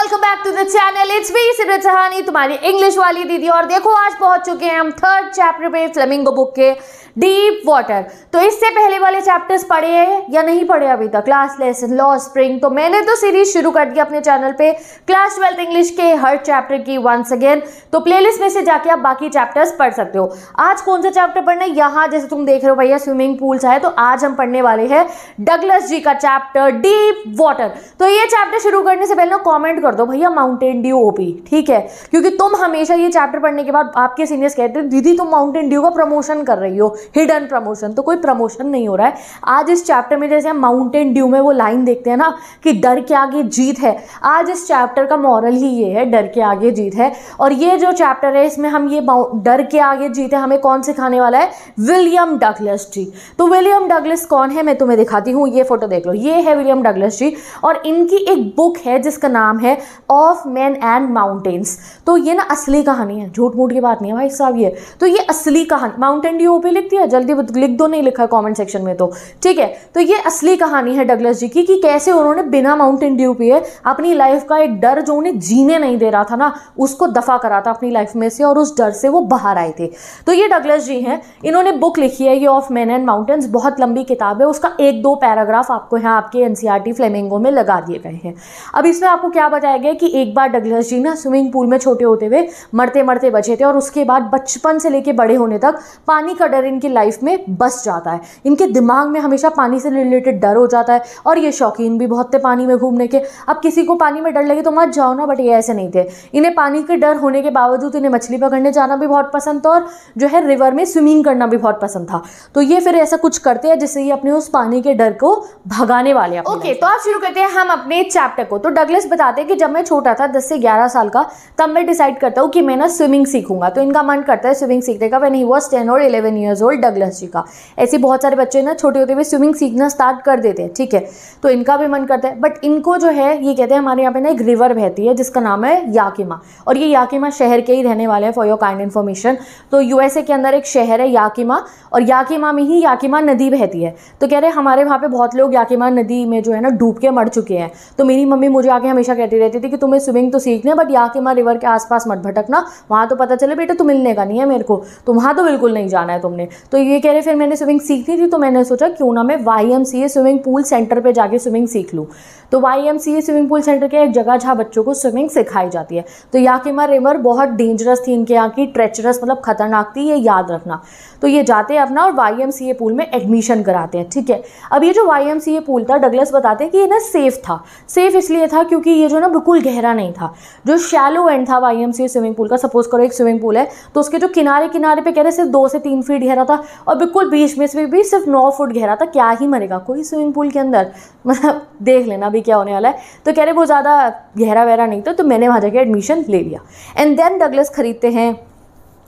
Welcome back to the channel. It's me Simrat Sahni, तुम्हारी English वाली दीदी। और देखो आज पहुंच चुके हैं हम थर्ड चैप्टर पे फ्लेमिंगो बुक के डीप वाटर। तो इससे पहले वाले चैप्टर्स पढ़े हैं या नहीं पढ़े अभी तक? Class lesson, law spring. तो मैंने तो सीरीज शुरू कर दी अपने चैनल पे क्लास 12th इंग्लिश के हर चैप्टर की वंस अगेन। तो प्लेलिस्ट में से जाके आप बाकी चैप्टर्स पढ़ सकते हो। आज कौन सा चैप्टर पढ़ना है? यहाँ जैसे तुम देख रहे हो भैया स्विमिंग पूल्स है, तो आज हम पढ़ने वाले हैं डगलस जी का चैप्टर डीप वाटर। तो ये चैप्टर शुरू करने से पहले कॉमेंट कर दो भैया माउंटेन ड्यू ओपी, ठीक है? क्योंकि तुम हमेशा ये चैप्टर पढ़ने के बाद आपके सीनियर्स कहते हैं दीदी तुम माउंटेन ड्यू का प्रमोशन कर रही हो, हिडन प्रमोशन। तो कोई प्रमोशन नहीं हो रहा है। आज इस चैप्टर में जैसे हम माउंटेन ड्यू में वो लाइन देखते हैं ना कि डर के आगे जीत है, आज इस चैप्टर का मॉरल ही ये है, डर के आगे जीत है। और ये जो चैप्टर है इसमें हम ये डर के आगे जीत है हमें कौन सिखाने वाला है? विलियम डगलस जी। तो विलियम डगलस कौन है मैं तुम्हें दिखाती हूँ। ये फोटो देख लो, ये है विलियम डगलस जी और इनकी एक बुक है जिसका नाम है ऑफ मैन एंड माउंटेन्स। तो ये ना असली कहानी है, झूठ मूठ की बात नहीं है भाई साहब ये। तो ये असली कहानी, माउंटेन ड्यू पे लिख दिया, जल्दी लिख दो, नहीं लिखा कमेंट सेक्शन में तो ठीक है। तो ये असली कहानी है डगलस जी की कि कैसे उन्होंने बिना माउंटेन ड्यू पिए अपनी लाइफ का एक डर जो उन्हें जीने नहीं दे रहा था ना उसको दफा करा था अपनी लाइफ में से और उस डर से वो बाहर आए थे। तो ये डगलस जी हैं, इन्होंने बुक लिखी है ये ऑफ मैन एंड माउंटेन्स। बहुत लंबी किताब है, उसका 1-2 पैराग्राफ आपको यहाँ आपके एनसीईआरटी फ्लेमिंगो में लगा दिए गए हैं। अब इसमें आपको क्या बताया गया कि एक बार डगलस जी ना स्विमिंग पूल में छोटे होते हुए मरते मरते बचे थे और उसके बाद बचपन से लेके बड़े होने तक पानी का डर इनकी लाइफ में बस जाता है। इनके दिमाग में हमेशा पानी से रिलेटेड डर हो जाता है और ये शौकीन भी बहुत थे पानी में घूमने के। अब किसी को पानी में डर लगे तो मत जाओ ना, बट ये ऐसे नहीं थे। इन्हें पानी के डर होने के बावजूद इन्हें मछली पकड़ने जाना भी बहुत पसंद था और जो है रिवर में स्विमिंग करना भी बहुत पसंद था। तो ये फिर ऐसा कुछ करते हैं जिससे ये अपने उस पानी के डर को भगाने वाले हैं। ओके, तो आप शुरू करते हैं हम अपने चैप्टर को। तो डगलस बताते हैं कि जब मैं छोटा था 10 से 11 साल का, तब मैं डिसाइड करता हूँ कि मैं ना स्विमिंग सीखूंगा। तो इनका मन करता है स्विमिंग सीखने का। व्हेन ही वाज 10 और 11 इयर्स ओल्ड, डगलस जी का। ऐसे बहुत सारे बच्चे ना छोटे होते हुए स्विमिंग सीखना स्टार्ट कर देते हैं, ठीक है? तो इनका भी मन करता है, बट इनको जो है ये कहते हैं हमारे यहाँ पे ना एक रिवर बहती है जिसका नाम है याकिमा। और ये याकिमा शहर के ही रहने वाले हैं, फॉर योर काइंड इन्फॉर्मेशन। तो यूएसए के अंदर एक शहर है याकिमा और याकिमा में ही याकिमा नदी बहती है। तो कह रहे हमारे वहाँ पे बहुत लोग याकिमा नदी में जो है ना डूब के मर चुके हैं। तो मेरी मम्मी मुझे आके हमेशा कहती रहती थी कि तुम्हें स्विमिंग तो सीखना है बट याकिमा रिवर के आसपास मत भटकना, वहाँ तो पता चले बेटा तो मिलने का नहीं है मेरे को, तो वहाँ तो बिल्कुल नहीं जाना है तुमने। तो ये कह रहे फिर मैंने स्विमिंग सीखनी थी तो मैंने सोचा क्यों ना मैं YMCA स्विमिंग पूल सेंटर पे जाके स्विमिंग सीख लूँ। तो YMCA स्विमिंग पूल सेंटर के एक जगह जहाँ बच्चों को स्विमिंग सिखाई जाती है। तो याकिमा रिवर बहुत डेंजरस थी इनके यहाँ की, ट्रेचरस मतलब खतरनाक थी, ये याद रखना। तो ये जाते हैं अपना और YMCA पूल में एडमिशन कराते हैं, ठीक है? अब ये जो YMCA पूल था डगलस बताते हैं कि ये ना सेफ था। सेफ इसलिए था क्योंकि ये जो ना बिल्कुल गहरा नहीं था। जो शैलो एंड था YMCA स्विमिंग पूल का, सपोज करो एक स्विमिंग पूल है तो उसके जो किनारे किनारे पे कह रहे सिर्फ 2 से 3 फीट गहरा था और बिल्कुल बीच में से भी सिर्फ 9 फुट गहरा था। क्या ही मरेगा कोई स्विमिंग पूल के अंदर, मतलब देख लेना भी क्या होने वाला है। तो कह रहे वो ज़्यादा गहरा वहरा नहीं था, तो मैंने वहाँ जाके एडमिशन ले लिया। एंड देन डगलस खरीदते हैं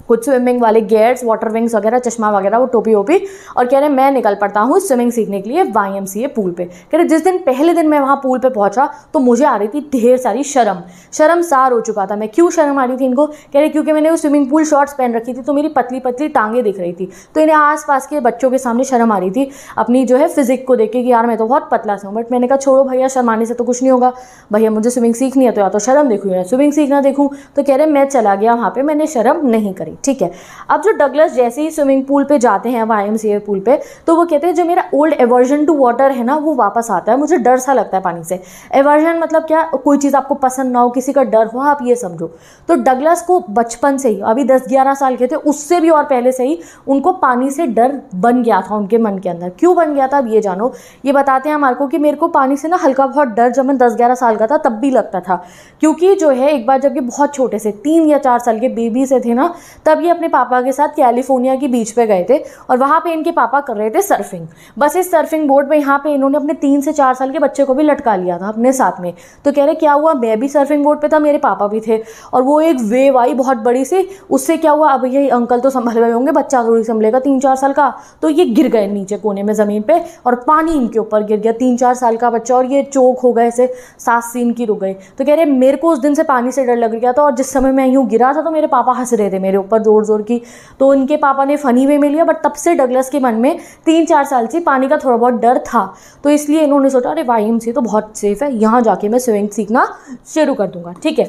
कुछ स्विमिंग वाले गेयर्स, वाटर विंग्स वगैरह, चश्मा वगैरह, वो टोपी वोपी, और कह रहे मैं निकल पड़ता हूँ स्विमिंग सीखने के लिए YMCA पूल पे। कह रहे जिस दिन पहले दिन मैं वहाँ पूल पे पहुँचा तो मुझे आ रही थी ढेर सारी शर्मसार हो चुका था मैं। क्यों शर्म आ रही थी इनको? कह रहे क्योंकि मैंने वो स्विमिंग पूल शॉर्ट्स पहन रखी थी तो मेरी पतली पतली टांगे दिख रही थी। तो इन्हें आसपास के बच्चों के सामने शर्म आ रही थी अपनी जो है फिजिक को देख के कि यार मैं तो बहुत पतला सा हूँ। बट मैंने कहा छोड़ो भैया, शर्माने से तो कुछ नहीं होगा भैया, मुझे स्विमिंग सीखनी है तो या तो शर्म देखूँ या स्विमिंग सीखना देखूँ। तो कह रहे मैं चला गया वहाँ पे, मैंने शर्म नहीं करी, ठीक है? अब जो डगलस जैसे ही स्विमिंग पूल पे जाते हैं YMCA पूल पे, तो वो कहते हैं जो मेरा ओल्ड एवर्जन टू वाटर है ना वो वापस आता है। मुझे डर सा लगता है पानी से। एवर्जन मतलब क्या? कोई चीज़ आपको पसंद ना हो, किसी का डर हो, आप ये समझो। तो डगलस को बचपन से ही, अभी 10-11 साल के थे, उससे भी और पहले से ही उनको पानी से डर बन गया था उनके मन के अंदर। क्यों बन गया था अब ये जानो। ये बताते हैं हमारे को कि मेरे को पानी से ना हल्का बहुत डर जब मैं 10-11 साल का था तब भी लगता था। क्योंकि जो है एक बार जब ये बहुत छोटे से 3 या 4 साल के बेबी से थे ना, तब ये अपने पापा के साथ कैलिफोर्निया की बीच पे गए थे और वहाँ पे इनके पापा कर रहे थे सर्फिंग। बस इस सर्फिंग बोर्ड पे यहाँ पे इन्होंने अपने 3 से 4 साल के बच्चे को भी लटका लिया था अपने साथ में। तो कह रहे क्या हुआ, मैं भी सर्फिंग बोर्ड पे था, मेरे पापा भी थे और वो एक वेव आई बहुत बड़ी सी, उससे क्या हुआ, अब ये अंकल तो संभल गए होंगे, बच्चा थोड़ी संभलेगा 3-4 साल का, तो ये गिर गए नीचे कोने में ज़मीन पे और पानी इनके ऊपर गिर गया, 3-4 साल का बच्चा, और ये चोक हो गए, ऐसे सांस सीन की रुक गई। तो कह रहे मेरे को उस दिन से पानी से डर लग गया था और जिस समय मैं यूँ गिरा था तो मेरे पापा हंस रहे थे मेरे ऊपर ऊपर ज़ोर ज़ोर की। तो उनके पापा ने फ़नी वे में लिया, बट तब से डगलस के मन में 3-4 साल से पानी का थोड़ा बहुत डर था। तो इसलिए इन्होंने सोचा अरे YMCA तो बहुत सेफ़ है, यहाँ जाके मैं स्विमिंग सीखना शुरू कर दूँगा। ठीक है,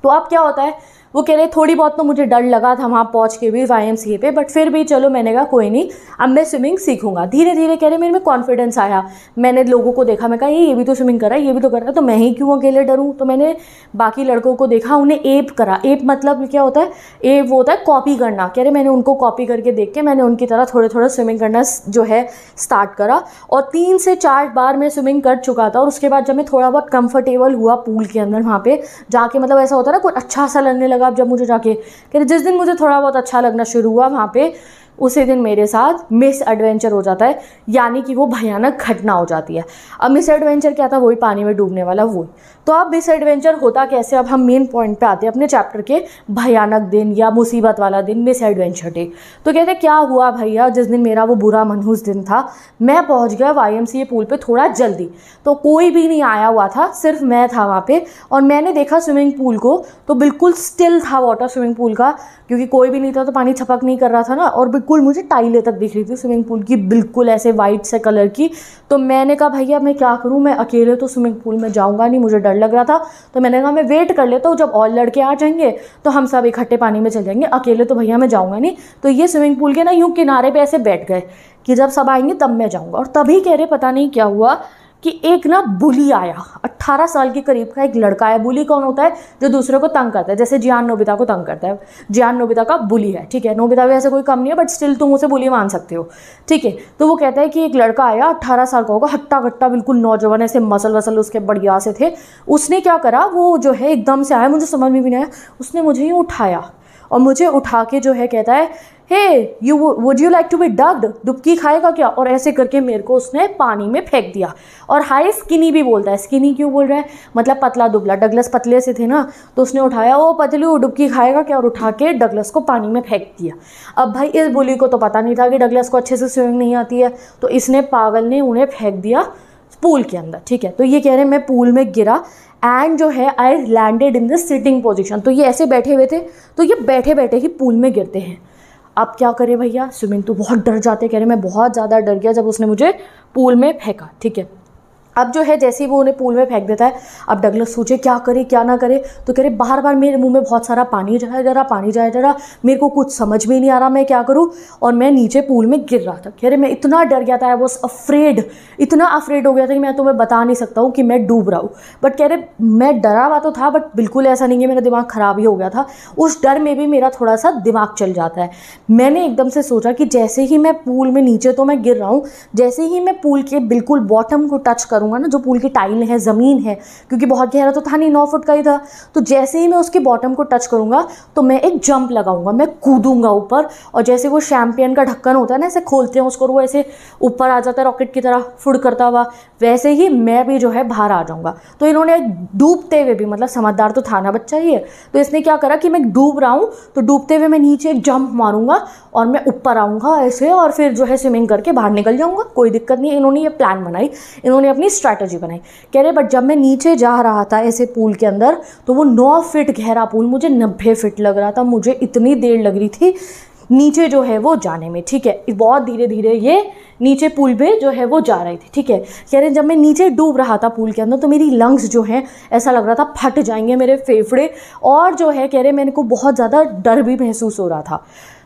तो अब क्या होता है, वो कह रहे थोड़ी बहुत तो मुझे डर लगा था वहाँ पहुँच के भी YMCA पे, बट फिर भी चलो मैंने कहा कोई नहीं, अब मैं स्विमिंग सीखूंगा। धीरे धीरे कह रहे मेरे में कॉन्फिडेंस आया, मैंने लोगों को देखा, मैं कहा ये भी तो स्विमिंग कर रहा है, ये भी तो कर रहा है, तो मैं ही क्यों अकेले डरूँ। तो मैंने बाकी लड़कों को देखा, उन्हें एप करा। एप मतलब क्या होता है, एप वो होता है कॉपी करना। कह रहे मैंने उनको कॉपी करके देख के मैंने उनकी तरह थोड़े थोड़ा स्विमिंग करना जो है स्टार्ट करा, और 3 से 4 बार मैं स्विमिंग कर चुका था। और उसके बाद जब मैं थोड़ा बहुत कंफर्टेबल हुआ पूल के अंदर वहाँ पे जाके, मतलब ऐसा होता है ना कुछ अच्छा सा लगने लगा। अब जब मुझे जाके कि जिस दिन मुझे थोड़ा बहुत अच्छा लगना शुरू हुआ वहाँ पे, उसी दिन मेरे साथ मिस एडवेंचर हो जाता है, यानी कि वो भयानक घटना हो जाती है। अब मिस एडवेंचर क्या था, वही पानी में डूबने वाला वही। तो अब मिस एडवेंचर होता कैसे, अब हम मेन पॉइंट पे आते हैं अपने चैप्टर के, भयानक दिन या मुसीबत वाला दिन, मिस एडवेंचर डे। तो कहते क्या हुआ भैया, जिस दिन मेरा वो बुरा मनहूस दिन था, मैं पहुंच गया YMCA पूल पे थोड़ा जल्दी, तो कोई भी नहीं आया हुआ था, सिर्फ मैं था वहाँ पे। और मैंने देखा स्विमिंग पूल को, तो बिल्कुल स्टिल था वाटर स्विमिंग पूल का, क्योंकि कोई भी नहीं था, तो पानी छपक नहीं कर रहा था ना, और बिल्कुल मुझे टाइलें तक दिख रही थी स्विमिंग पूल की, बिल्कुल ऐसे वाइट से कलर की। तो मैंने कहा भैया मैं क्या करूं, मैं अकेले तो स्विमिंग पूल में जाऊंगा नहीं, मुझे डर लग रहा था। तो मैंने कहा मैं वेट कर लेता हूँ, जब और लड़के आ जाएंगे तो हम सब इकट्ठे पानी में चल जाएंगे, अकेले तो भैया मैं जाऊंगा नहीं। तो ये स्विमिंग पूल के ना यूं किनारे पे ऐसे बैठ गए कि जब सब आएंगे तब मैं जाऊंगा। और तभी कह रहे पता नहीं क्या हुआ कि एक ना बुली आया, 18 साल के करीब का एक लड़का है। बुली कौन होता है, जो दूसरे को तंग करता है, जैसे जियान नोबिता को तंग करता है, जियान नोबिता का बुली है। ठीक है, नोबिता भी ऐसे कोई कम नहीं है, बट स्टिल तुम उसे बुली मान सकते हो। ठीक है, तो वो कहता है कि एक लड़का आया, 18 साल का होगा, हट्टा कट्टा बिल्कुल नौजवान, ऐसे मसल वसल उसके बढ़िया से थे। उसने क्या करा, वो जो है एकदम से आया, मुझे समझ में भी नहीं आया, उसने मुझे ही उठाया और मुझे उठा के जो है कहता है hey would you like to be ducked, डुबकी खाएगा क्या, और ऐसे करके मेरे को उसने पानी में फेंक दिया। और हाई स्किनी भी बोलता है, स्किनी क्यों बोल रहा है, मतलब पतला दुबला, डगलस पतले से थे ना, तो उसने उठाया ओ पतलू डुबकी खाएगा क्या, और उठा के डगलस को पानी में फेंक दिया। अब भाई इस बुली को तो पता नहीं था कि डगलस को अच्छे से स्विमिंग नहीं आती है, तो इसने पागल ने उन्हें फेंक दिया पूल के अंदर। ठीक है, तो ये कह रहे मैं पूल में गिरा एंड जो है I landed in the sitting position. तो ये ऐसे बैठे हुए थे, तो ये बैठे बैठे ही पूल में गिरते हैं। अब क्या करें भैया, स्विमिंग तो बहुत डर जाते, कह रहे मैं बहुत ज़्यादा डर गया जब उसने मुझे पूल में फेंका। ठीक है, अब जो है जैसे ही वो उन्हें पूल में फेंक देता है, अब डगलस सोचे क्या करे क्या ना करे। तो कह रहे बार बार मेरे मुंह में बहुत सारा पानी जाया जा रहा, पानी जाया जा रहा, मेरे को कुछ समझ में नहीं आ रहा मैं क्या करूं, और मैं नीचे पूल में गिर रहा था। कह रहे मैं इतना डर गया था, आई वॉज अफ्रेड, इतना अफ्रेड हो गया था कि मैं तुम्हें बता नहीं सकता हूँ कि मैं डूब रहा हूँ। बट कह रहे मैं डरा हुआ तो था, बट बिल्कुल ऐसा नहीं है मेरा दिमाग ख़राब ही हो गया था, उस डर में भी मेरा थोड़ा सा दिमाग चल जाता है। मैंने एकदम से सोचा कि जैसे ही मैं पूल में, नीचे तो मैं गिर रहा हूँ, जैसे ही मैं पूल के बिल्कुल बॉटम को टच करूँगा ना, जो पूल की टाइल है, ज़मीन है, क्योंकि बहुत गहरा तो था नहीं, 9 फुट का ही था, तो जैसे ही मैं उसके बॉटम को टच करूँगा तो मैं एक जंप लगाऊंगा, मैं कूदूंगा ऊपर, और जैसे वो शैम्पियन का ढक्कन होता है ना, ऐसे खोलते हैं उसको, वो ऐसे ऊपर आ जाता है रॉकेट की तरह फुड़ करता हुआ, वैसे ही मैं भी जो है बाहर आ जाऊँगा। तो इन्होंने डूबते हुए भी, मतलब समझदार तो था ना बच्चा ये, तो इसने क्या करा कि मैं डूब रहा हूँ तो डूबते हुए मैं नीचे एक जंप मारूंगा और मैं ऊपर आऊँगा ऐसे, और फिर जो है स्विमिंग करके बाहर निकल जाऊँगा, कोई दिक्कत नहीं। इन्होंने ये प्लान बनाई, इन्होंने अपनी स्ट्रैटेजी बनाई। कह रहे बट जब मैं नीचे जा रहा था ऐसे पूल के अंदर, तो वो 9 फीट गहरा पूल मुझे 90 फीट लग रहा था, मुझे इतनी देर लग रही थी नीचे जो है वो जाने में। ठीक है, बहुत धीरे धीरे ये नीचे पूल में जो है वो जा रही थी। ठीक है, कह रहे जब मैं नीचे डूब रहा था पूल के अंदर, तो मेरी लंग्स जो हैं ऐसा लग रहा था फट जाएंगे मेरे फेफड़े, और जो है कह रहे मेरे को बहुत ज़्यादा डर भी महसूस हो रहा था।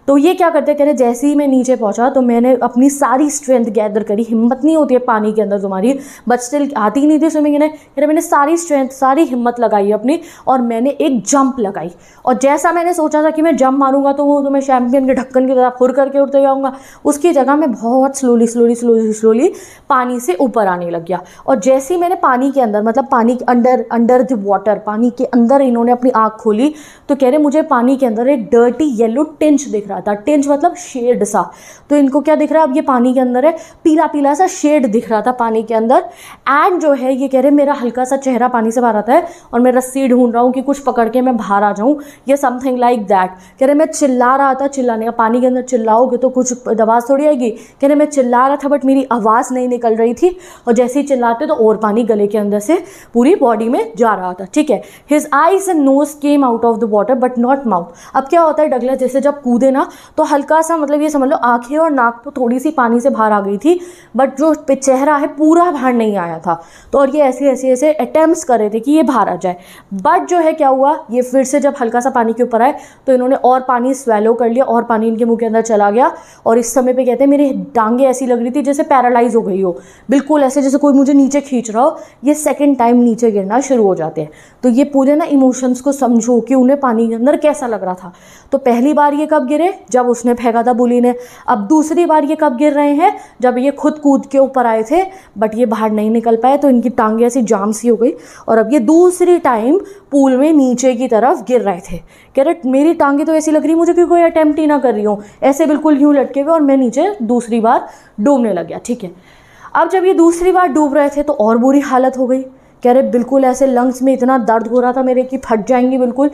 तो ये क्या करते, कह रहे जैसे ही मैं नीचे पहुंचा तो मैंने अपनी सारी स्ट्रेंथ गैदर करी, हिम्मत नहीं होती है पानी के अंदर तुम्हारी, बट स्टिल आती ही नहीं थी स्विमिंग, कह रहे मैंने सारी स्ट्रेंथ, सारी हिम्मत लगाई अपनी, और मैंने एक जंप लगाई। और जैसा मैंने सोचा था कि मैं जंप मारूंगा तो मैं चैम्पियन के ढक्कन की तरह फुर करके उड़ते जाऊंगा, उसकी जगह मैं बहुत स्लोली पानी से ऊपर आने लग गया। और जैसे ही मैंने पानी के अंदर, मतलब पानी के अंडर द वाटर, पानी के अंदर इन्होंने अपनी आँख खोली, तो कह रहे मुझे पानी के अंदर एक डर्टी येलो टिंच दिख रहा रहा था। टिंज मतलब शेड सा, तो इनको क्या दिख रहा है, अब ये पानी के अंदर है, पीला पीला सा शेड दिख रहा था पानी के अंदर। एंड जो है ये कह रहे मेरा हल्का सा चेहरा पानी से बाहर आता है और मैं रस्सी ढूंढ रहा हूँ कि कुछ पकड़ के मैं बाहर आ जाऊँ, ये समथिंग लाइक दैट। कह रहे मैं चिल्ला रहा था, चिल्लाने का, पानी के अंदर चिल्लाओगे तो कुछ आवाज़ थोड़ी आएगी। कह रहे मैं चिल्ला रहा था बट मेरी आवाज़ नहीं निकल रही थी, और जैसे ही चिल्लाते तो और पानी गले के अंदर से पूरी बॉडी में जा रहा था, ठीक है। His eyes and nose came out of the water but not mouth. अब क्या होता है डगलस जैसे जब कूदे ना तो हल्का सा, मतलब ये समझ लो आंखें और नाक तो थोड़ी सी पानी से बाहर आ गई थी, बट जो चेहरा है पूरा बाहर नहीं आया था। तो और ये ऐसे अटेम्प्ट्स कर रहे थे कि ये बाहर आ जाए, बट जो है क्या हुआ, ये फिर से जब हल्का सा पानी के ऊपर आए तो इन्होंने और पानी स्वेलो कर लिया और पानी इनके मुंह के अंदर चला गया। और इस समय पे कहते हैं मेरी टांगे ऐसी लग रही थी जैसे पैरालाइज हो गई हो, बिल्कुल ऐसे जैसे कोई मुझे नीचे खींच रहा हो। ये सेकंड टाइम नीचे गिरना शुरू हो जाते हैं। तो ये पूरे ना इमोशंस को समझो कि उन्हें पानी के अंदर कैसा लग रहा था। तो पहली बार ये कब गिरे, जब उसने फेंका था बुली ने। अब दूसरी बार ये कब गिर रहे हैं, जब ये खुद कूद के ऊपर आए थे बट ये बाहर नहीं निकल पाए, तो इनकी टांगे ऐसी जाम सी हो गई। और अब ये दूसरी टाइम पूल में नीचे की तरफ गिर रहे थे। कह रहे मेरी टांगे तो ऐसी लग रही मुझे कि कोई अटेम्प्ट ही ना कर रही हूँ, ऐसे बिल्कुल यूँ लटके हुए, और मैं नीचे दूसरी बार डूबने लग गया, ठीक है। अब जब ये दूसरी बार डूब रहे थे तो और बुरी हालत हो गई। कह रहे बिल्कुल ऐसे लंग्स में इतना दर्द हो रहा था मेरे कि फट जाएंगी बिल्कुल,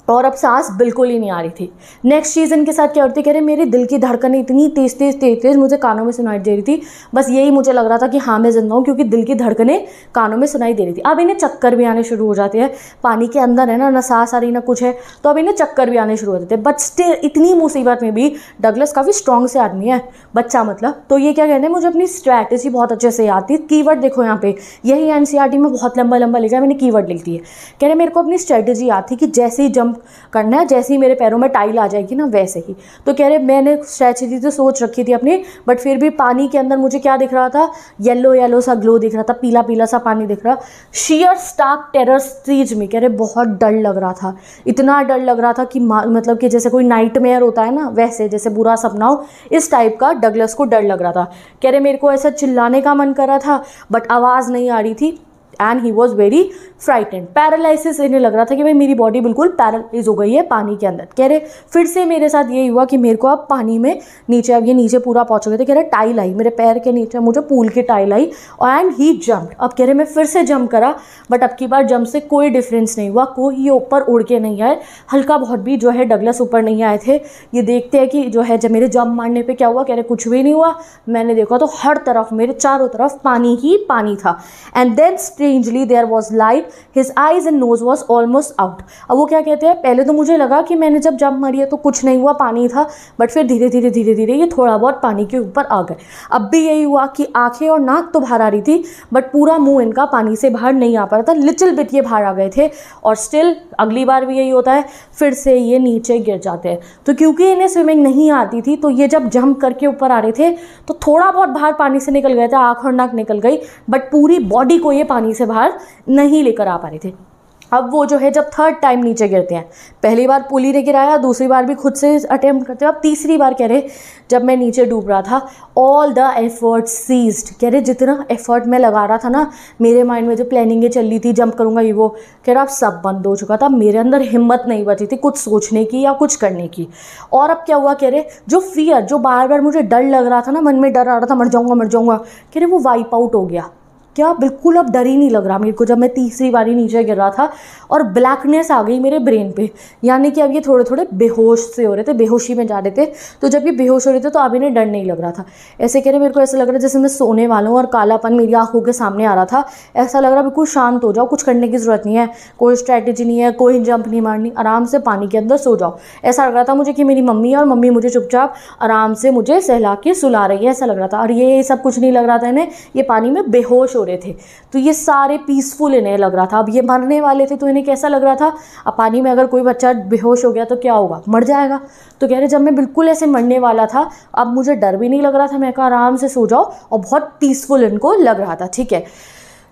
और अब सांस बिल्कुल ही नहीं आ रही थी। नेक्स्ट चीज़ इनके साथ क्या होती है, कह रहे मेरे दिल की धड़कनें इतनी तेज मुझे कानों में सुनाई दे रही थी, बस यही मुझे लग रहा था कि हाँ मैं जिंदा हूँ, क्योंकि दिल की धड़कनें कानों में सुनाई दे रही थी। अब इन्हें चक्कर भी आने शुरू हो जाते हैं, पानी के अंदर है ना सांस आ रही ना कुछ है, तो अब इन्हें चक्कर भी आने शुरू हो जाते हैं। बट स्टिल इतनी मुसीबत में भी डगलस काफ़ी स्ट्रॉन्ग से आदमी है, बच्चा मतलब। तो ये क्या कहते हैं, मुझे अपनी स्ट्रैटेजी बहुत अच्छे से याद थी। कीवर्ड देखो यहाँ पे, यही एनसीईआरटी में बहुत लंबा लंबा लिखा है, मैंने कीवर्ड लिख दिए। कह रहे मेरे को अपनी स्ट्रैटेजी याद थी कि जैसे ही जंप करना है, जैसे ही मेरे पैरों में टाइल आ जाएगी ना वैसे ही। तो कह रहे मैंने स्ट्रैटेजी तो सोच रखी थी अपनी, बट फिर भी पानी के अंदर मुझे क्या दिख रहा था, येलो सा ग्लो दिख रहा था, पीला पीला सा पानी दिख रहा। शियर स्टार्क टेरर स्टीज में, कह रहे बहुत डर लग रहा था, इतना डर लग रहा था कि मतलब कि जैसे कोई नाइटमेयर होता है ना, वैसे जैसे बुरा सपना हो, इस टाइप का डगलस को डर लग रहा था। कह रहे मेरे को ऐसा चिल्लाने का मन कर रहा था बट आवाज़ नहीं आ रही थी, and he was very frightened. Paralysis इन्हें लग रहा था कि भाई मेरी बॉडी बिल्कुल पैरालाइज हो गई है पानी के अंदर। कह रहे फिर से मेरे साथ ये हुआ कि मेरे को अब पानी में नीचे, अब ये नीचे पूरा पहुंच गए थे। कह रहे टाइल आई मेरे पैर के नीचे, मुझे पूल की tile I, and he jumped. अब कह रहे मैं फिर से जंप करा, बट अब की बार जंप से कोई डिफरेंस नहीं हुआ, कोई ये ऊपर उड़ के नहीं आए, हल्का बहुत भी जो है डगलस ऊपर नहीं आए थे। ये देखते हैं कि जो है जब मेरे जंप मारने पर क्या हुआ, कह रहे कुछ भी नहीं हुआ। मैंने देखा तो हर तरफ मेरे चारों तरफ पानी ही पानी था। And then strangely there was light, his eyes and nose was almost out। अब वो क्या कहते हैं, पहले तो मुझे लगा कि मैंने जब जंप मारी है तो कुछ नहीं हुआ, पानी था, बट फिर धीरे धीरे ये थोड़ा बहुत पानी के ऊपर आ गए। अब भी यही हुआ कि आंखें और नाक तो बाहर आ रही थी बट पूरा मुंह इनका पानी से बाहर नहीं आ पा रहा था, लिटिल बिट ये बाहर आ गए थे। और स्टिल अगली बार भी यही होता है, फिर से ये नीचे गिर जाते हैं। तो क्योंकि इन्हें स्विमिंग नहीं आती थी तो ये जब जंप करके ऊपर आ रहे थे तो थोड़ा बहुत बाहर पानी से निकल गए थे, आँख और नाक निकल गई, बट पूरी बॉडी को ये पानी से बाहर नहीं लेकर आ पा रहे थे। अब वो जो है जब थर्ड टाइम नीचे गिरते हैं, पहली बार पुली ने गिराया, दूसरी बार भी खुद से अटेम्प्ट करते हैं, अब तीसरी बार कह रहे जब मैं नीचे डूब रहा था, ऑल द एफर्ट सीज्ड। कह रहे जितना एफर्ट मैं लगा रहा था ना, मेरे माइंड में जो प्लानिंगें चल रही थी, जंप करूंगा ये वो, कह रहा अब सब बंद हो चुका था, मेरे अंदर हिम्मत नहीं बची थी कुछ सोचने की या कुछ करने की। और अब क्या हुआ, कह रहे जो फियर, जो बार बार मुझे डर लग रहा था ना, मन में डर आ रहा था मर जाऊंगा, कह रहे वो वाइप आउट हो गया। क्या बिल्कुल अब डर ही नहीं लग रहा मेरे को, जब मैं तीसरी बारी नीचे गिर रहा था। और ब्लैकनेस आ गई मेरे ब्रेन पे, यानी कि अब ये थोड़े थोड़े बेहोश से हो रहे थे, बेहोशी में जा रहे थे। तो जब ये बेहोश हो रहे थे तो अब इन्हें डर नहीं लग रहा था। ऐसे कह रहे मेरे को ऐसा लग रहा है जैसे मैं सोने वाला हूँ और कालापन मेरी आंखों के सामने आ रहा था। ऐसा लग रहा बिल्कुल शांत हो जाओ, कुछ करने की ज़रूरत नहीं है, कोई स्ट्रैटेजी नहीं है, कोई जंप नहीं मारनी, आराम से पानी के अंदर सो जाओ। ऐसा लग रहा था मुझे कि मेरी मम्मी और मम्मी मुझे चुपचाप आराम से मुझे सहला के सुला रही है, ऐसा लग रहा था। और ये सब कुछ नहीं लग रहा था इन्हें, ये पानी में बेहोश हो रहे थे। तो ये सारे पीसफुल इन्हें लग रहा था। अब ये मरने वाले थे तो इन्हें कैसा लग रहा था, अब पानी में अगर कोई बच्चा बेहोश हो गया तो क्या होगा, मर जाएगा। तो कह रहे जब मैं बिल्कुल ऐसे मरने वाला था, अब मुझे डर भी नहीं लग रहा था, मैं कहा आराम से सो जाओ, और बहुत पीसफुल इनको लग रहा था। ठीक है,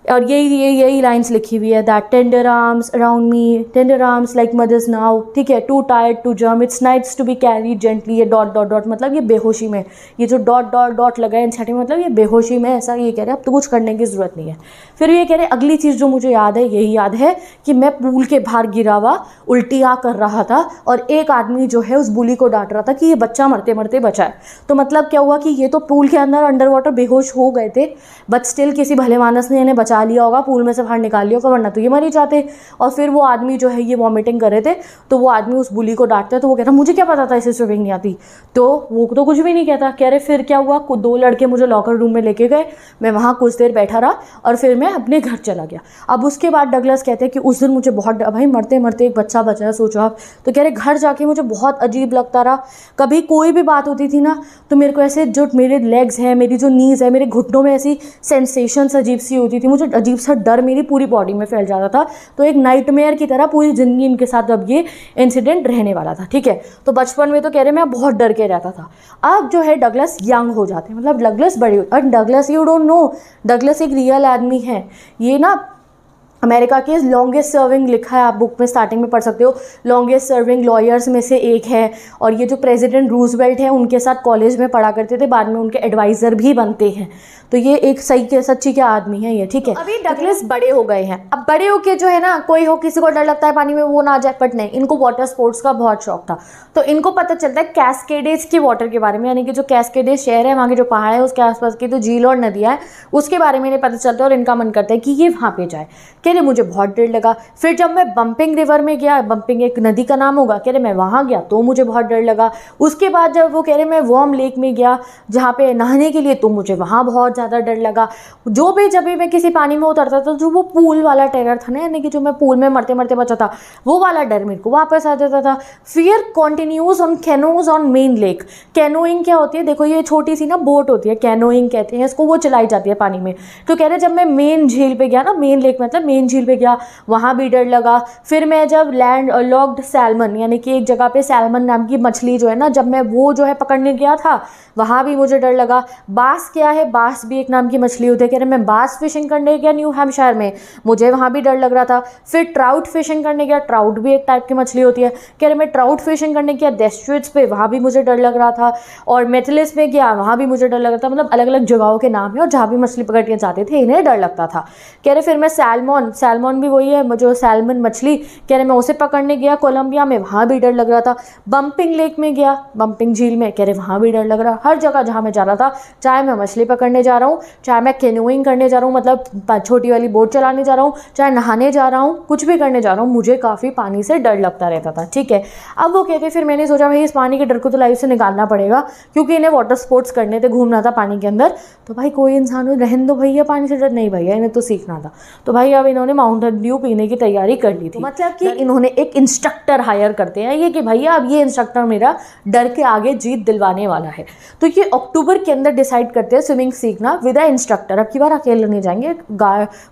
और यही लाइंस लिखी हुई है, that tender arms around me, tender arms like mother's now, ठीक है, too tired to jump, it's nights to be carried gently, ये डॉट डॉट डॉट मतलब ये बेहोशी में, ये जो डॉट डॉट डॉट लगा है इन मतलब ये बेहोशी में, ऐसा ये कह रहे हैं अब तो कुछ करने की ज़रूरत नहीं है। फिर ये कह रहे अगली चीज़ जो मुझे याद है, यही याद है कि मैं पूल के बाहर गिरा हुआ उल्टियाँ कर रहा था और एक आदमी जो है उस बुली को डांट रहा था कि ये बच्चा मरते मरते बचा है। तो मतलब क्या हुआ कि ये तो पूल के अंदर अंडर वाटर बेहोश हो गए थे, बट स्टिल किसी भले मानस ने इन्हें बचा लिया होगा, पूल में से बाहर निकाल लिया होगा, वरना तो ये मर ही जाते। और फिर वो आदमी जो है ये वॉमिटिंग कर रहे थे, तो वो आदमी उस बुली को डांटता है, तो वो कह रहा मुझे क्या पता था इसे स्विमिंग नहीं आती, तो वो तो कुछ भी नहीं कहता। कह रहे फिर क्या हुआ, दो लड़के मुझे लॉकर रूम में लेके गए, मैं वहाँ कुछ देर बैठा रहा और फिर मैं अपने घर चला गया। अब उसके बाद डगलस कहते हैं कि उस दिन मुझे बहुत, भाई मरते मरते एक बच्चा बचा है, सोचो आप। तो कह रहे घर जाके मुझे बहुत अजीब लगता रहा, कभी कोई भी बात होती थी ना तो मेरे को ऐसे जो मेरे लेग्स हैं, मेरी जो नीज़ है, मेरे घुटनों में ऐसी सेंसेशंस अजीब सी होती थी, मुझे अजीब सा डर मेरी पूरी बॉडी में फैल जाता था। तो एक नाइटमेयर की तरह पूरी ज़िंदगी इनके साथ अब ये इंसिडेंट रहने वाला था, ठीक है। तो बचपन में तो कह रहे मैं बहुत डर के रहता था। अब जो है डगलस यंग हो जाते हैं, मतलब डगलस बड़े, और Douglas you don't know, Douglas एक रियल आदमी है। ये ना अमेरिका के लॉन्गेस्ट सर्विंग, लिखा है आप बुक में स्टार्टिंग में पढ़ सकते हो, लॉन्गेस्ट सर्विंग लॉयर्स में से एक है। और ये जो प्रेसिडेंट रूजवेल्ट है उनके साथ कॉलेज में पढ़ा करते थे, बाद में उनके एडवाइज़र भी बनते हैं। तो ये एक सही के सच्ची के आदमी है ये, ठीक है। अभी डगलस बड़े हो गए हैं, अब बड़े होके जो है ना, कोई हो किसी को डर लगता है पानी में वो ना जाए, बट नहीं, इनको वाटर स्पोर्ट्स का बहुत शौक था। तो इनको पता चलता है कैस्केडेज के वाटर के बारे में, यानी कि जो कैस्केडेज शहर है, वहाँ के जो पहाड़ है, उसके आसपास की जो झील और नदियाँ है उसके बारे में इन्हें पता चलता है, और इनका मन करता है कि ये वहाँ पे जाए। कह रहे मुझे बहुत डर लगा। फिर जब मैं बम्पिंग रिवर में गया, बम्पिंग एक नदी का नाम होगा, कह रहे मैं वहाँ गया तो मुझे बहुत डर लगा। उसके बाद जब वो कह रहे मैं वर्म लेक में गया जहाँ पे नहाने के लिए, तो मुझे वहाँ बहुत ज़्यादा डर लगा। जो भी जब भी मैं किसी पानी में उतरता था, जो वो पूल वाला टेरर था ना, यानी कि जो मैं पूल में मरते मरते बचा था, वो वाला डर मेरे को वापस आ जाता था। Fear continues on canoes on main lake. Canoeing क्या होती है, देखो ये छोटी सी ना बोट होती है, कैनोइंग कहते हैं इसको, वो चलाई जाती है पानी में। तो कह रहे जब मैं मेन झील पे गया ना, मेन लेक मतलब मेन झील पे गया, वहाँ भी डर लगा। फिर मैं जब लैंड लॉक्ड सैल्मन, यानी कि एक जगह पे सैल्मन नाम की मछली जो है ना, जब मैं वो जो है पकड़ने गया था, वहाँ भी मुझे डर लगा। बास क्या है, बास भी एक नाम की मछली होती है। कह रहे मैं बास फिशिंग करने गया न्यू हैम्पशायर में, मुझे वहाँ भी डर लग रहा था। फिर ट्राउट फिशिंग करने गया, ट्राउट भी एक टाइप की मछली होती है। कह रहे मैं ट्राउट फिशिंग करने गया डेस्ट्रेट्स पे, वहाँ भी मुझे डर लग रहा था। और मेटलिस में गया, वहाँ भी मुझे डर लग रहा था। मतलब अलग अलग जगहों के नाम है, और जहाँ भी मछली पकड़ के जाते थे इन्हें डर लगता था। कह रहे फिर मैं सैल्मन भी वही है जो सैल्मन मछली, कह रहे मैं उसे पकड़ने गया कोलंबिया में, वहाँ भी डर लग रहा था। बम्पिंग लेक में गया, बम्पिंग झील में, कह रहे वहाँ भी डर लग रहा। हर जगह जहाँ मैं जा रहा था, चाहे मैं मछली पकड़ने जा रहा हूँ, चाहे मैं कैनोइंग करने जा रहा हूँ, मतलब छोटी वाली बोट चलाने जा रहा हूँ, चाहे नहाने जा रहा हूँ, कुछ भी करने जा रहा हूँ, मुझे काफ़ी पानी से डर लगता रहता था, ठीक है। अब वो कहते फिर मैंने सोचा भाई इस पानी के डर को तो लाइफ से निकालना पड़ेगा, क्योंकि इन्हें वाटर स्पोर्ट्स करने थे, घूमना था पानी के अंदर। तो भाई कोई इंसान हो, रहने दो भैया पानी से डर, नहीं भैया इन्हें तो सीखना था। तो भाई अब इन्होंने माउंटेन ड्यू पीने की तैयारी कर ली थी। मतलब कि इन्होंने एक इंस्ट्रक्टर हायर करते हैं ये, कि भैया अब ये इंस्ट्रक्टर मेरा डर के आगे जीत दिलवाने वाला है। तो ये अक्टूबर के अंदर डिसाइड करते हैं स्विमिंग सीखना विद अ इंस्ट्रक्टर। अब की बार अकेले नहीं जाएंगे,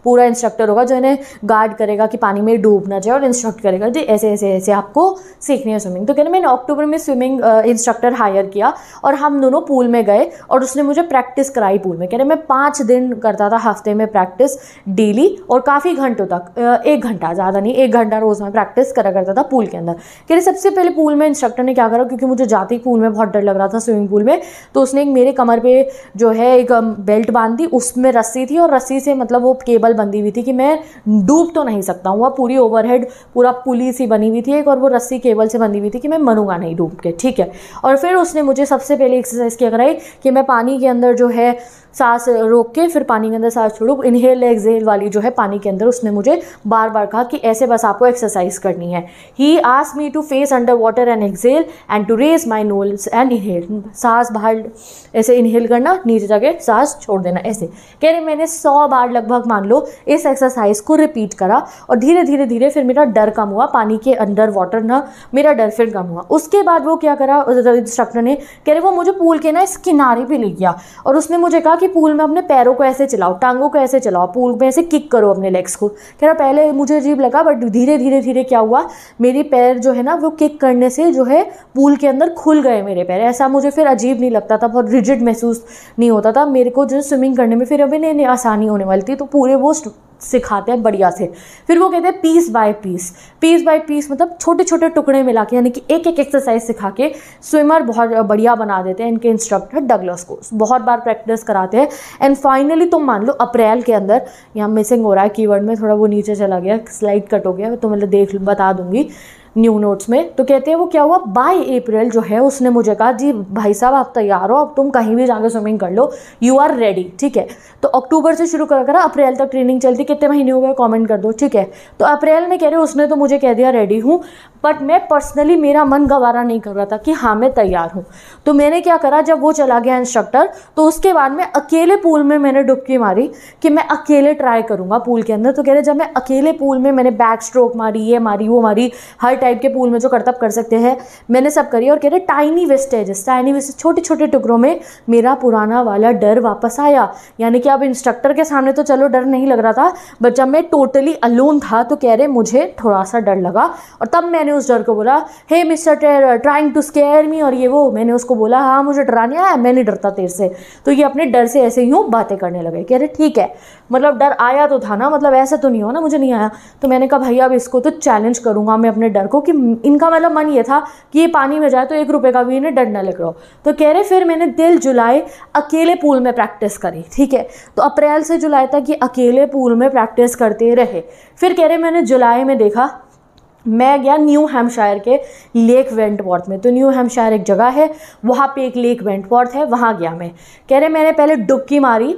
पूरा इंस्ट्रक्टर होगा जो इन्हें गार्ड करेगा कि पानी में डूब ना जाए, और इंस्ट्रक्ट करेगा जी ऐसे ऐसे ऐसे आपको सीखनी है स्विमिंग। तो कहने मैंने अक्टूबर में स्विमिंग इंस्ट्रक्टर हायर किया, और हम दोनों पूल में गए, और उसने मुझे प्रैक्टिस कराई पूल में। कह रहे मैं 5 दिन करता था हफ्ते में प्रैक्टिस डेली, और काफ़ी घंटों तक, 1 घंटा, ज़्यादा नहीं, 1 घंटा रोज़ में प्रैक्टिस करा करता था पूल के अंदर। कह रहे सबसे पहले पूल में इंस्ट्रक्टर ने क्या करा, क्योंकि मुझे जाते ही पूल में बहुत डर लग रहा था स्विमिंग पूल में, तो उसने एक मेरे कमर पे जो है एक बेल्ट बांध दी, उसमें रस्सी थी, और रस्सी से मतलब वो केबल बंधी हुई थी कि मैं डूब तो नहीं सकता हूँ। वह पूरी ओवरहेड पूरा पुली सी बनी हुई थी एक, और वो रस्सी केबल से बंधी हुई थी कि मैं मरूंगा नहीं डूब के, ठीक है। और फिर उसने मुझे सबसे पहले एक्सरसाइज क्या कराई कि मैं पानी के अंदर जो है सांस रोक के फिर पानी के अंदर सांस छोड़ो, इनहेल एक्सहेल वाली जो है पानी के अंदर, उसने मुझे बार बार कहा कि ऐसे बस आपको एक्सरसाइज करनी है। He asked me to face under water and exhale and to raise my nose and inhale. सांस बाहर ऐसे इनहेल करना, नीचे जाके सांस छोड़ देना, ऐसे। कह रहे मैंने 100 बार लगभग मान लो इस एक्सरसाइज को रिपीट करा, और धीरे धीरे धीरे फिर मेरा डर कम हुआ, पानी के अंडर वाटर ना मेरा डर फिर कम हुआ। उसके बाद वो क्या करा इंस्ट्रक्टर ने, कह रहे वो मुझे पूल के ना इस किनारे पे ले गया, और उसने मुझे कहा कि पूल में अपने पैरों को ऐसे चलाओ, टांगों को ऐसे चलाओ, पूल में ऐसे किक करो अपने लेग्स को। कह रहा पहले मुझे अजीब लगा, बट धीरे धीरे धीरे क्या हुआ, मेरे पैर जो है ना वो किक करने से जो है पूल के अंदर खुल गए मेरे पैर। ऐसा मुझे फिर अजीब नहीं लगता था, बहुत रिजिड महसूस नहीं होता था मेरे को जो स्विमिंग करने में। फिर अभी नहीं आसानी होने वाली थी, तो पूरे वो सिखाते हैं बढ़िया से। फिर वो कहते हैं piece by piece, piece by piece मतलब छोटे छोटे टुकड़े मिला के, यानी कि एक एक एक्सरसाइज सिखा के स्विमर बहुत बढ़िया बना देते हैं इनके इंस्ट्रक्टर डगलस को। बहुत बार प्रैक्टिस कराते हैं एंड फाइनली तुम मान लो अप्रैल के अंदर, यहाँ मिसिंग हो रहा है कीवर्ड में, थोड़ा वो नीचे चला गया, स्लाइड कट हो गया, तो मतलब बता दूंगी न्यू नोट्स में। तो कहते हैं वो क्या हुआ, बाय अप्रैल जो है उसने मुझे कहा जी भाई साहब आप तैयार हो, अब तुम कहीं भी जाकर स्विमिंग कर लो, यू आर रेडी। ठीक है, तो अक्टूबर से शुरू करा अप्रैल तक ट्रेनिंग चलती, कितने महीने हो गए कमेंट कर दो। ठीक है, तो अप्रैल में कह रहे उसने तो मुझे कह दिया रेडी हूँ, बट मैं पर्सनली मेरा मन गवारा नहीं कर रहा था कि हाँ मैं तैयार हूँ। तो मैंने क्या करा, जब वो चला गया इंस्ट्रक्टर, तो उसके बाद मैं अकेले पूल में मैंने डुबकी मारी कि मैं अकेले ट्राई करूँगा पूल के अंदर। तो कह रहे जब मैं अकेले पूल में मैंने बैक स्ट्रोक मारी, ये मारी वो मारी, हर टाइप के पूल में जो करतब कर सकते हैं मैंने सब करी। और कह रहे टाइनी वेस्टेजेस, छोटे छोटे टुकड़ों में मेरा पुराना वाला डर वापस आया। यानी कि अब इंस्ट्रक्टर के सामने तो चलो डर नहीं लग रहा था, बट जब मैं टोटली अलोन था तो कह रहे मुझे थोड़ा सा डर लगा। और तब मैंने उस डर को बोला hey mister terror trying to scare me, और ये वो मैंने उसको बोला हाँ मुझे डराने आया, मैं नहीं डरता तेरे से। तो ये अपने डर से ऐसे यूँ बातें करने लगे। कह रहे ठीक है, मतलब डर आया तो था ना, मतलब ऐसा तो नहीं हो ना मुझे नहीं आया। तो मैंने कहा भैया अब इसको तो चैलेंज करूंगा मैं अपने डर को, कि इनका मतलब मन ये था कि ये पानी में जाए तो 1 रुपये का भी इन्हें डर ना लग रहा हो। तो कह रहे फिर मैंने दिल जुलाई अकेले पूल में प्रैक्टिस करी। ठीक है, तो अप्रैल से जुलाई तक ये अकेले पूल में प्रैक्टिस करते रहे। फिर कह रहे मैंने जुलाई में देखा, मैं गया न्यू हैम्पशायर के लेक वेंटवर्थ में। तो न्यू हैम्पशायर एक जगह है, वहाँ पे एक लेक वेंटवर्थ है, वहाँ गया मैं। कह रहे मैंने पहले डुबकी मारी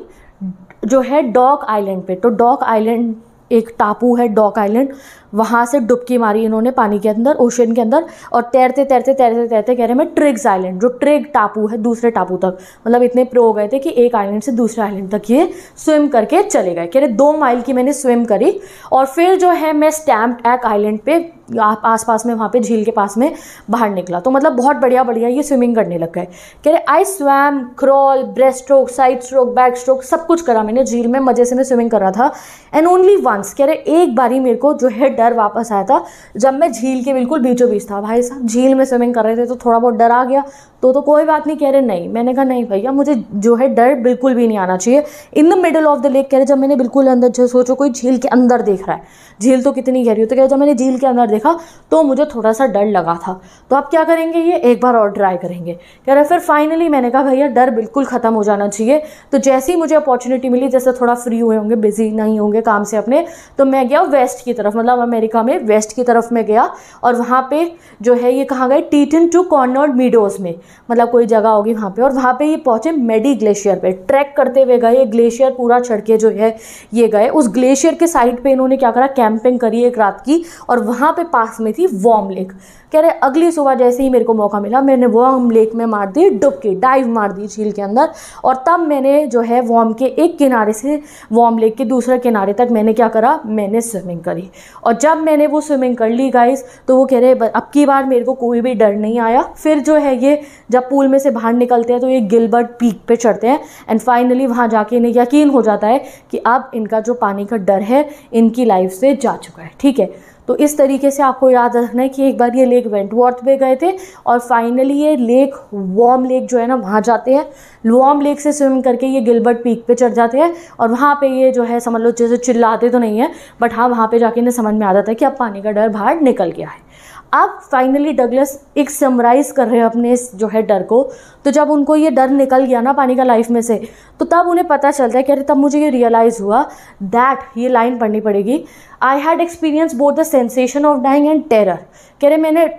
जो है डॉक आइलैंड पे। तो डॉक आइलैंड एक टापू है, डॉक आइलैंड, वहाँ से डुबकी मारी इन्होंने पानी के अंदर, ओशन के अंदर। और तैरते तैरते तैरते तैरते कह रहे मैं ट्रिग्स आइलैंड, जो ट्रिग टापू है, दूसरे टापू तक, मतलब इतने प्रो हो गए थे कि एक आइलैंड से दूसरे आइलैंड तक ये स्विम करके चले गए। कह रहे 2 माइल की मैंने स्विम करी। और फिर जो है मैं स्टैम्प एक्ट आइलैंड पे आसपास में, वहाँ पे झील के पास में बाहर निकला। तो मतलब बहुत बढ़िया बढ़िया ये स्विमिंग करने लग गए। कह रहे आई swum, crawl, breast stroke, side stroke, back stroke, सब कुछ करा मैंने झील में, मजे से मैं स्विमिंग कर रहा था। एंड ओनली वंस, कह रहे एक बारी मेरे को जो है डर वापस आया था, जब मैं झील के बिल्कुल बीचों बीच था। भाई साहब झील में स्विमिंग कर रहे थे तो थोड़ा बहुत डर आ गया, तो कोई बात नहीं। कह रहे नहीं, मैंने कहा नहीं भैया मुझे जो है डर बिल्कुल भी नहीं आना चाहिए। In the middle of the lake, कह रहे जब मैंने बिल्कुल अंदर, जो सोचो कोई झील के अंदर देख रहा है, झील तो कितनी गहरी हो, तो कह रहे जब मैंने झील के अंदर देखा तो मुझे थोड़ा सा डर लगा था। तो आप क्या करेंगे, ये एक बार और ट्राई करेंगे। कह रहे फिर फाइनली मैंने कहा भैया डर बिल्कुल ख़त्म हो जाना चाहिए। तो जैसे ही मुझे अपॉर्चुनिटी मिली, जैसे थोड़ा फ्री हुए होंगे, बिजी नहीं होंगे काम से अपने, तो मैं गया वेस्ट की तरफ, मतलब अमेरिका में वेस्ट की तरफ में गया। और वहाँ पे जो है ये कहाँ गए, टीटन टू कॉर्नर्ड मीडोज में, मतलब कोई जगह होगी वहाँ पे। और वहाँ पे ये पहुँचे मेडी ग्लेशियर पे, ट्रैक करते हुए गए, ग्लेशियर पूरा चढ़ के जो है ये गए। उस ग्लेशियर के साइड पे इन्होंने क्या करा, कैंपिंग करी एक रात की। और वहाँ पे पास में थी वार्म लेक। कह रहे अगली सुबह जैसे ही मेरे को मौका मिला, मैंने वार्म लेक में मार दी डुबकी, डाइव मार दी झील के अंदर। और तब मैंने जो है वार्म के एक किनारे से वार्म लेक के दूसरे किनारे तक मैंने क्या करा, मैंने स्विमिंग करी। और जब मैंने वो स्विमिंग कर ली गाइस, तो वो कह रहे अब की बार मेरे को कोई भी डर नहीं आया। फिर जो है ये जब पूल में से बाहर निकलते हैं तो ये गिलबर्ट पीक पे चढ़ते हैं। एंड फाइनली वहाँ जाके इन्हें यकीन हो जाता है कि अब इनका जो पानी का डर है इनकी लाइफ से जा चुका है। ठीक है, तो इस तरीके से आपको याद रखना है कि एक बार ये लेक वेंटवर्थ पे गए थे और फाइनली ये लेक वार्म लेक जो है ना वहाँ जाते हैं। वार्म लेक से स्विम करके ये गिलबर्ट पीक पे चढ़ जाते हैं और वहाँ पे ये जो है समझ लो जैसे चिल्लाते तो नहीं है, बट हाँ वहाँ पे जाके इन्हें समझ में आ जाता है कि अब पानी का डर बाहर निकल गया है। अब फाइनली डगलस एक समराइज़ कर रहे हैं अपने इस जो है डर को। तो जब उनको ये डर निकल गया ना पानी का लाइफ में से, तो तब उन्हें पता चलता है कि अरे तब मुझे ये रियलाइज़ हुआ दैट, ये लाइन पढ़नी पड़ेगी, I had experience both the sensation of dying and terror. कह रहे मैंने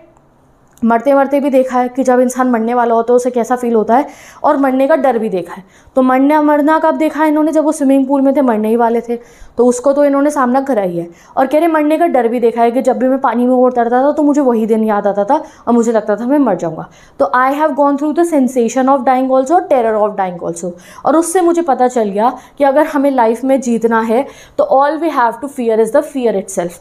मरते मरते भी देखा है कि जब इंसान मरने वाला होता है उसे कैसा फील होता है, और मरने का डर भी देखा है। तो मरना कब देखा है इन्होंने, जब वो स्विमिंग पूल में थे, मरने ही वाले थे, तो उसको तो इन्होंने सामना करा ही है। और कह रहे मरने का डर भी देखा है कि जब भी मैं पानी में उतरता था तो मुझे वही दिन याद आता था और मुझे लगता था मैं मर जाऊँगा। तो I have gone through the sensation of dying also, terror of dying also. और उससे मुझे पता चल गया कि अगर हमें लाइफ में जीतना है तो all we have to fear is the fear itself,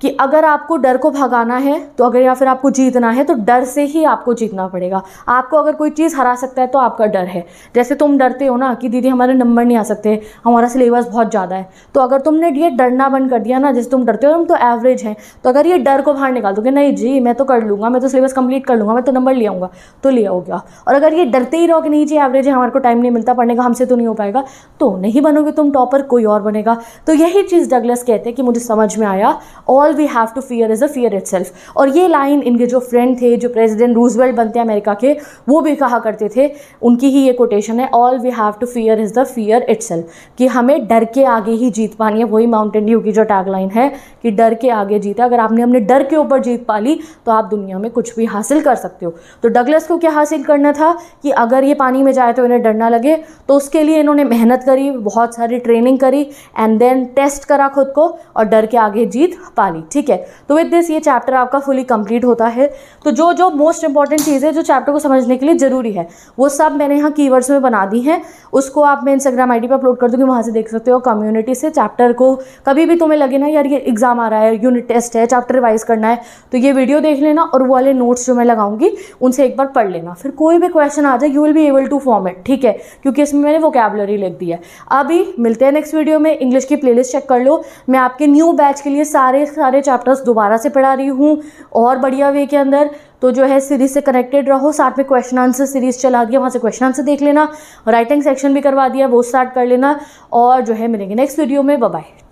कि अगर आपको डर को भगाना है तो अगर या फिर आपको जीतना है तो डर से ही आपको जीतना पड़ेगा। आपको अगर कोई चीज़ हरा सकता है तो आपका डर है। जैसे तुम डरते हो ना कि दीदी हमारे नंबर नहीं आ सकते, हमारा सिलेबस बहुत ज़्यादा है, तो अगर तुमने ये डरना बंद कर दिया ना, जैसे तुम डरते हो हम तो एवरेज हैं, तो अगर ये डर को बाहर निकाल दोगे, नहीं जी मैं तो कर लूँगा, मैं तो सिलेबस कंप्लीट कर लूँगा, मैं तो नंबर ले आऊँगा, तो ले आओगे। और अगर ये डरते ही रहो कि नहीं जी एवरेज है, हमारे को टाइम नहीं मिलता पढ़ने का, हमसे तो नहीं हो पाएगा, तो नहीं बनोगे तुम टॉपर, कोई और बनेगा। तो यही चीज़ डगलस कहते हैं कि मुझे समझ में आया, all we have to fear is a fear itself. और ये लाइन इनके जो फ्रेंड थे, जो प्रेसिडेंट रूजवेल्ट बनते हैं अमेरिका के, वो भी कहा करते थे, उनकी ही ये कोटेशन है, all we have to fear is the fear itself, कि हमें डर के आगे ही जीत पानी है। वही माउंटेन ड्यू की जो टैगलाइन है कि डर के आगे जीता। अगर आपने अपने डर के ऊपर जीत पा ली तो आप दुनिया में कुछ भी हासिल कर सकते हो। तो डगलस को क्या हासिल करना था कि अगर ये पानी में जाए तो इन्हें डर ना लगे, तो उसके लिए इन्होंने मेहनत करी, बहुत सारी ट्रेनिंग करी, एंड देन टेस्ट करा खुद को और डर के आगे जीत पा ली। ठीक है, तो विद दिस ये चैप्टर आपका फुली कंप्लीट होता है। तो जो जो मोस्ट इंपॉर्टेंट चीज़ है जो चैप्टर को समझने के लिए ज़रूरी है वो सब मैंने यहाँ कीवर्ड्स में बना दी हैं। उसको आप मैं इंस्टाग्राम आईडी पर अपलोड कर दूँगी, वहाँ से देख सकते हो। कम्युनिटी से चैप्टर को कभी भी तुम्हें लगे ना यार ये एग्जाम आ रहा है, यूनिट टेस्ट है, चैप्टर रिवाइज करना है, तो ये वीडियो देख लेना और वो वाले नोट्स जो मैं लगाऊंगी उनसे एक बार पढ़ लेना। फिर कोई भी क्वेश्चन आ जाए you will be able to form it. ठीक है, क्योंकि इसमें मैंने वोकैबुलरी लिख दी है। अभी मिलते हैं नेक्स्ट वीडियो में। इंग्लिश की प्लेलिस्ट चेक कर लो, मैं आपके न्यू बैच के लिए सारे चैप्टर्स दोबारा से पढ़ा रही हूँ और बढ़िया वे के अंदर। तो जो है सीरीज से कनेक्टेड रहो, साथ में क्वेश्चन आंसर सीरीज चला दिया, वहाँ से क्वेश्चन आंसर देख लेना, राइटिंग सेक्शन भी करवा दिया, वो स्टार्ट कर लेना। और जो है मिलेंगे नेक्स्ट वीडियो में। Bye bye.